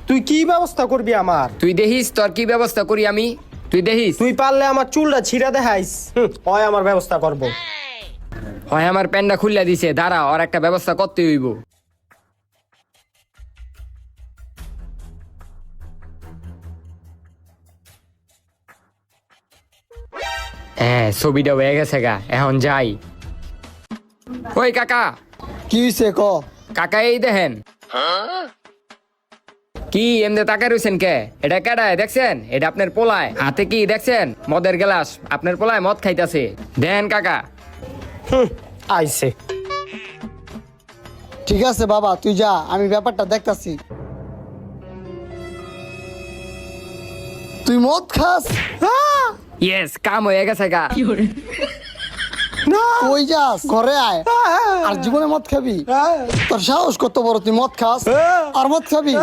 তুই কি ব্যবস্থা করবি আমার? তুই দেখিস তোর কি ব্যবস্থা করি আমি, তুই দেখিস। তুই পারলে আমার চুলটা ছিঁড়া দেখাইস, হয় আমার ব্যবস্থা করব। হয় আমার প্যান্টটা খুললা দিছে, দাঁড়া ওর একটা ব্যবস্থা করতে হইব। হ্যাঁ ছবিটা হয়ে গেছে গা, এখন যাই। ওই কাকা, কি হইছে ক? কাকা এই দেখেন। কি এমনি তাকায় রয়েছেন কে? এটা কেডায় দেখছেন? এটা আপনার পোলায়, হাতে কি দেখছেন? মদের গ্লাস, আপনার পোলায় মদ খাইতাছে। দেন কাকা। আইছে। ঠিক আছে বাবা, তুই যা, আমি ব্যাপারটা দেখতাছি। তুই মদ খাস? ইয়েস, কাম হয়ে গেছে গা। কই যাস? ঘরে আয়। আর জীবনে মদ খাবি? তোর সাহস কত বড়, তুই মদ খাস আর মদ খাবি?